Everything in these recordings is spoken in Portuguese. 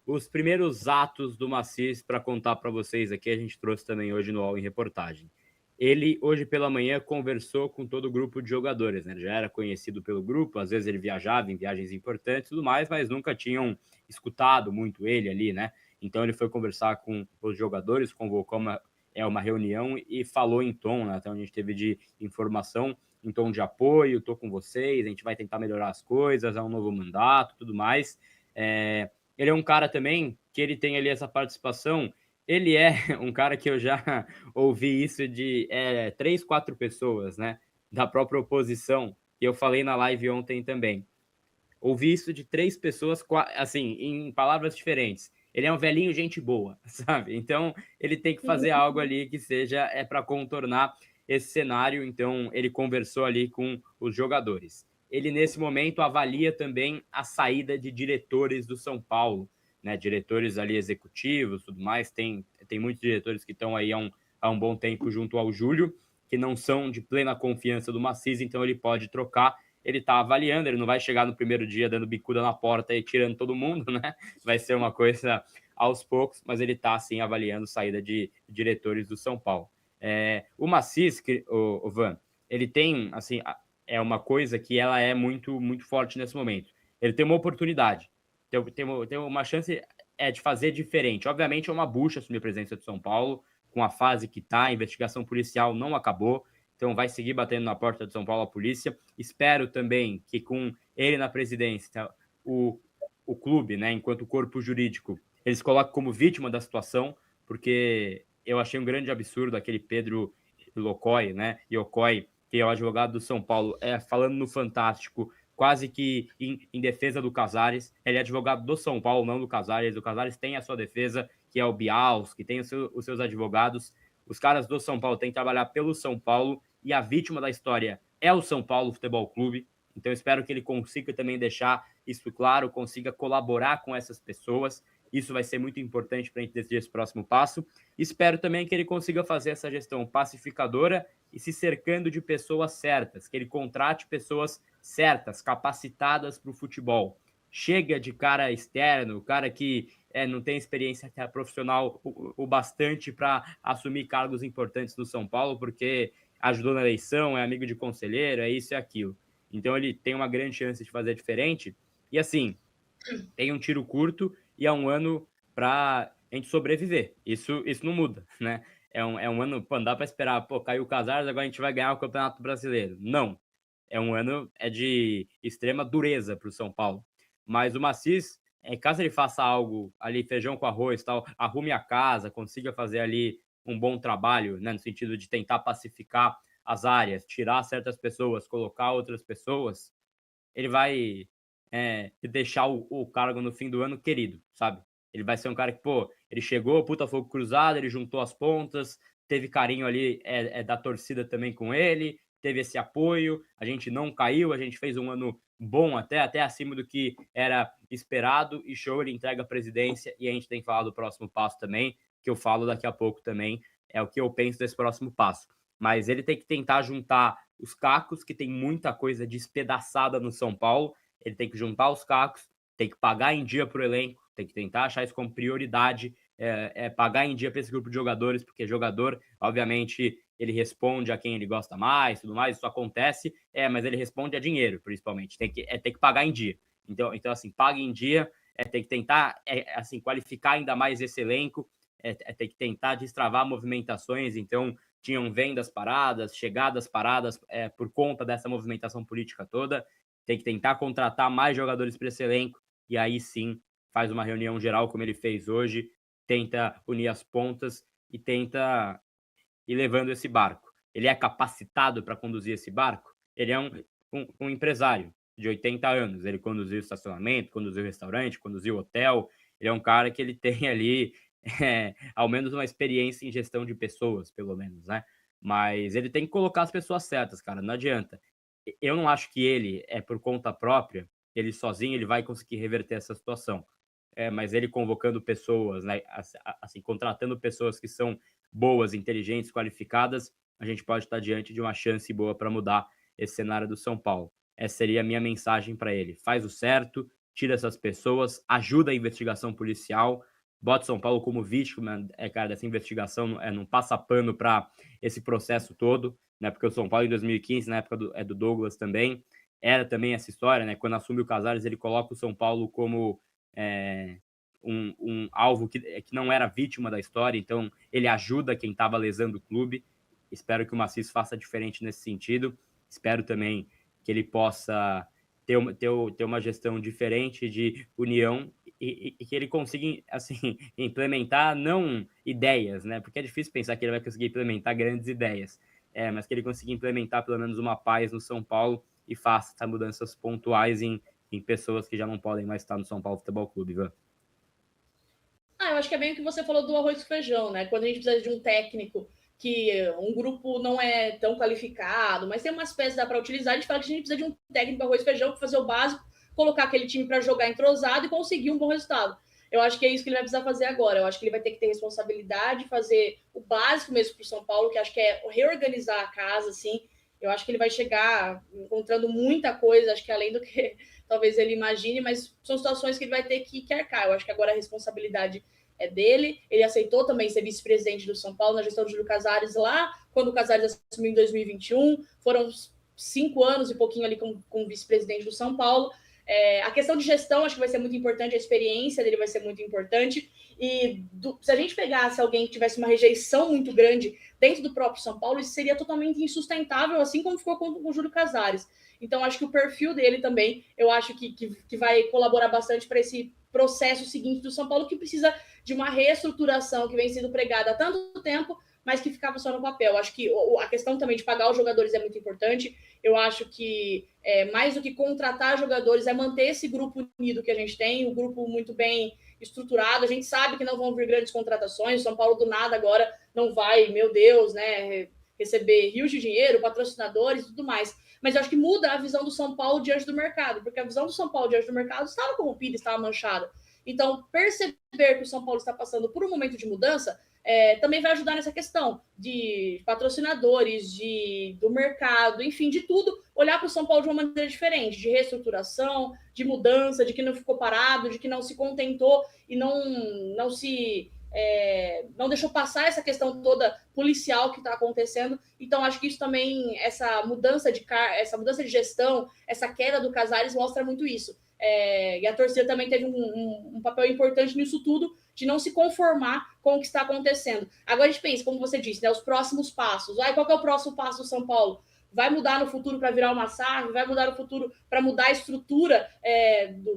os primeiros atos do Macis para contar para vocês aqui, a gente trouxe também hoje no All em Reportagem. Ele, hoje pela manhã, conversou com todo o grupo de jogadores, né? Ele já era conhecido pelo grupo, às vezes ele viajava em viagens importantes e tudo mais, mas nunca tinham escutado muito ele ali, né? Então ele foi conversar com os jogadores, convocou uma reunião e falou em tom, né? Até onde a gente teve de informação, em tom de apoio, tô com vocês, a gente vai tentar melhorar as coisas, é um novo mandato, tudo mais. Ele é um cara também que ele tem ali essa participação. Ele é um cara que eu já ouvi isso de 3, 4 pessoas, né? Da própria oposição. E eu falei na live ontem também. Ouvi isso de 3 pessoas, assim, em palavras diferentes. Ele é um velhinho gente boa, sabe? Então, ele tem que fazer algo ali que seja para contornar esse cenário. Então, ele conversou ali com os jogadores. Ele, nesse momento, avalia também a saída de diretores do São Paulo, né? Diretores ali executivos, tudo mais. Tem muitos diretores que estão aí há um bom tempo junto ao Júlio, que não são de plena confiança do Macis, então ele pode trocar. Ele está avaliando, ele não vai chegar no primeiro dia dando bicuda na porta e tirando todo mundo, né? Vai ser uma coisa aos poucos, mas ele está, assim, avaliando saída de diretores do São Paulo. O Macis, o Van, ele tem, assim, é uma coisa que ela é muito, muito forte nesse momento. Ele tem uma oportunidade, tem uma chance de fazer diferente. Obviamente é uma bucha assumir a presidência de São Paulo, com a fase que está, a investigação policial não acabou, então vai seguir batendo na porta de São Paulo a polícia. Espero também que com ele na presidência, o clube, né, enquanto corpo jurídico, eles colocam como vítima da situação, porque eu achei um grande absurdo aquele Pedro Locoi, né, Iocoi, que é o advogado do São Paulo, falando no Fantástico, quase que em defesa do Casares. Ele é advogado do São Paulo, não do Casares. O Casares tem a sua defesa, que é o Bials, que tem os seus advogados. Os caras do São Paulo têm que trabalhar pelo São Paulo e a vítima da história é o São Paulo Futebol Clube. Então, espero que ele consiga também deixar isso claro, consiga colaborar com essas pessoas. Isso vai ser muito importante para a gente decidir esse próximo passo. Espero também que ele consiga fazer essa gestão pacificadora e se cercando de pessoas certas, que ele contrate pessoas certas, capacitadas para o futebol. Chega de cara externo, cara que não tem experiência profissional o bastante para assumir cargos importantes no São Paulo, porque ajudou na eleição, é amigo de conselheiro, é isso e aquilo. Então ele tem uma grande chance de fazer diferente. E assim, tem um tiro curto e é um ano para a gente sobreviver. Isso não muda, né? É um ano, pô, não dá para esperar, pô, caiu o Casares, agora a gente vai ganhar o Campeonato Brasileiro. Não. É um ano de extrema dureza para o São Paulo. Mas o Macis, caso ele faça algo ali, feijão com arroz, tal, arrume a casa, consiga fazer ali um bom trabalho, né, no sentido de tentar pacificar as áreas, tirar certas pessoas, colocar outras pessoas, ele vai deixar o cargo no fim do ano querido, sabe? Ele vai ser um cara que, pô, ele chegou, puta fogo cruzado, ele juntou as pontas, teve carinho ali da torcida também com ele, teve esse apoio, a gente não caiu, a gente fez um ano bom até acima do que era esperado, e show, ele entrega a presidência, e a gente tem que falar do próximo passo também, que eu falo daqui a pouco também, é o que eu penso desse próximo passo. Mas ele tem que tentar juntar os cacos, que tem muita coisa despedaçada no São Paulo, ele tem que juntar os cacos, tem que pagar em dia para o elenco, tem que tentar achar isso como prioridade, pagar em dia para esse grupo de jogadores, porque jogador, obviamente, ele responde a quem ele gosta mais, tudo mais, isso acontece, mas ele responde a dinheiro, principalmente, tem que pagar em dia. Então assim, pague em dia, tem que tentar assim, qualificar ainda mais esse elenco, tem que tentar destravar movimentações, então tinham vendas paradas, chegadas paradas por conta dessa movimentação política toda, tem que tentar contratar mais jogadores para esse elenco, e aí sim faz uma reunião geral como ele fez hoje, tenta unir as pontas e tenta ir levando esse barco. Ele é capacitado para conduzir esse barco? Ele é um empresário de 80 anos, ele conduziu estacionamento, conduziu restaurante, conduziu hotel, ele é um cara que ele tem ali ao menos uma experiência em gestão de pessoas, pelo menos, né? Mas ele tem que colocar as pessoas certas, cara, não adianta. Eu não acho que ele, por conta própria, ele sozinho, ele vai conseguir reverter essa situação. Mas ele convocando pessoas, né, assim, contratando pessoas que são boas, inteligentes, qualificadas, a gente pode estar diante de uma chance boa para mudar esse cenário do São Paulo. Essa seria a minha mensagem para ele. Faz o certo, tira essas pessoas, ajuda a investigação policial, bota São Paulo como vítima, cara, dessa investigação, não passa pano para esse processo todo, né? Porque o São Paulo, em 2015, na época do Douglas também, era também essa história, né? Quando assume o Casares, ele coloca o São Paulo como um alvo que não era vítima da história, então ele ajuda quem estava lesando o clube. Espero que o Maciço faça diferente nesse sentido. Espero também que ele possa ter uma gestão diferente de união e que ele consiga, assim, implementar não ideias, né? Porque é difícil pensar que ele vai conseguir implementar grandes ideias, mas que ele consiga implementar pelo menos uma paz no São Paulo e faça essas mudanças pontuais em pessoas que já não podem mais estar no São Paulo Futebol Clube, Ivan. Eu acho que é bem o que você falou do arroz com feijão, né? Quando a gente precisa de um técnico que um grupo não é tão qualificado, mas tem umas peças que dá para utilizar, a gente fala que a gente precisa de um técnico arroz e feijão para fazer o básico, colocar aquele time para jogar entrosado e conseguir um bom resultado. Eu acho que é isso que ele vai precisar fazer agora. Eu acho que ele vai ter que ter responsabilidade, fazer o básico mesmo para o São Paulo, que acho que é reorganizar a casa, assim. Eu acho que ele vai chegar encontrando muita coisa, acho que além do que talvez ele imagine, mas são situações que ele vai ter que arcar. Eu acho que agora a responsabilidade é dele. Ele aceitou também ser vice-presidente do São Paulo na gestão do Júlio Casares lá, quando o Casares assumiu em 2021. Foram 5 anos e pouquinho ali como vice-presidente do São Paulo. A questão de gestão acho que vai ser muito importante, a experiência dele vai ser muito importante. E se a gente pegasse alguém que tivesse uma rejeição muito grande dentro do próprio São Paulo, isso seria totalmente insustentável, assim como ficou com o Júlio Casares. Então, acho que o perfil dele também, eu acho que vai colaborar bastante para esse processo seguinte do São Paulo, que precisa de uma reestruturação que vem sendo pregada há tanto tempo, mas que ficava só no papel. Acho que a questão também de pagar os jogadores é muito importante. Eu acho que mais do que contratar jogadores é manter esse grupo unido que a gente tem, um grupo muito bem estruturado. A gente sabe que não vão vir grandes contratações. O São Paulo do nada agora não vai, meu Deus, né, receber rios de dinheiro, patrocinadores e tudo mais. Mas eu acho que muda a visão do São Paulo diante do mercado, porque a visão do São Paulo diante do mercado estava corrompida, estava manchada. Então, perceber que o São Paulo está passando por um momento de mudança também vai ajudar nessa questão de patrocinadores, do mercado, enfim, de tudo, olhar para o São Paulo de uma maneira diferente, de reestruturação, de mudança, de que não ficou parado, de que não se contentou e não deixou passar essa questão toda policial que está acontecendo. Então, acho que isso também, essa mudança de gestão, essa queda do Casares mostra muito isso. E a torcida também teve um papel importante nisso tudo, de não se conformar com o que está acontecendo. Agora a gente pensa, como você disse, né, os próximos passos. Qual que é o próximo passo do São Paulo? Vai mudar no futuro para virar uma SAF? Vai mudar no futuro para mudar a estrutura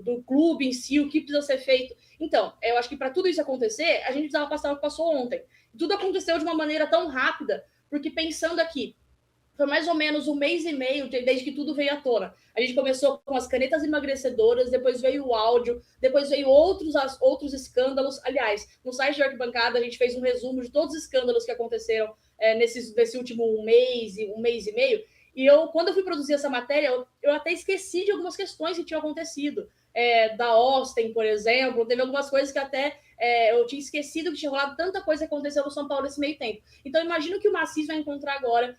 do clube em si? O que precisa ser feito? Então, eu acho que para tudo isso acontecer, a gente precisava passar o que passou ontem. Tudo aconteceu de uma maneira tão rápida, porque pensando aqui, foi mais ou menos 1 mês e meio desde que tudo veio à tona. A gente começou com as canetas emagrecedoras, depois veio o áudio, depois veio outros escândalos. Aliás, no site de Arquibancada a gente fez um resumo de todos os escândalos que aconteceram nesse último 1 mês e meio. E quando eu fui produzir essa matéria, eu até esqueci de algumas questões que tinham acontecido. Da Austin, por exemplo, teve algumas coisas que até eu tinha esquecido que tinha rolado tanta coisa que aconteceu no São Paulo nesse meio tempo. Então, imagino que o Maciço vai encontrar agora,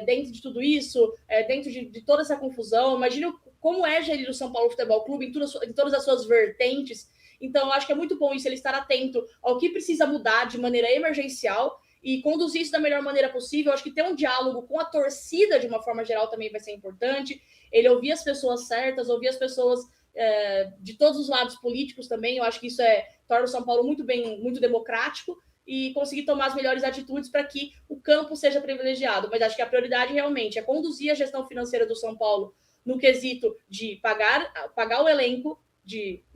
dentro de tudo isso, dentro de toda essa confusão. Imagino como é gerir o São Paulo Futebol Clube em todas as suas vertentes. Então, eu acho que é muito bom isso, ele estar atento ao que precisa mudar de maneira emergencial e conduzir isso da melhor maneira possível. Eu acho que ter um diálogo com a torcida, de uma forma geral, também vai ser importante. Ele ouvir as pessoas certas, ouvir as pessoas de todos os lados políticos também. Eu acho que isso torna o São Paulo muito democrático e conseguir tomar as melhores atitudes para que o campo seja privilegiado. Mas acho que a prioridade realmente é conduzir a gestão financeira do São Paulo no quesito de pagar o elenco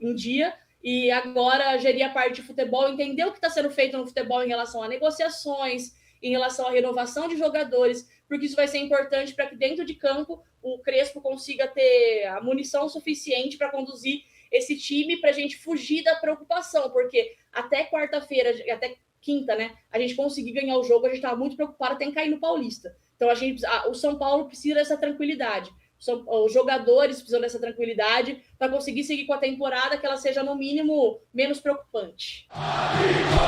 em dia e agora gerir a parte de futebol, entender o que está sendo feito no futebol em relação a negociações, em relação à renovação de jogadores, porque isso vai ser importante para que dentro de campo o Crespo consiga ter a munição suficiente para conduzir esse time, para a gente fugir da preocupação, porque até quarta-feira, até quinta, né, a gente conseguir ganhar o jogo, a gente estava muito preocupado até em cair no Paulista. Então o São Paulo precisa dessa tranquilidade. Os jogadores precisam dessa tranquilidade para conseguir seguir com a temporada, que ela seja, no mínimo, menos preocupante. Arriba,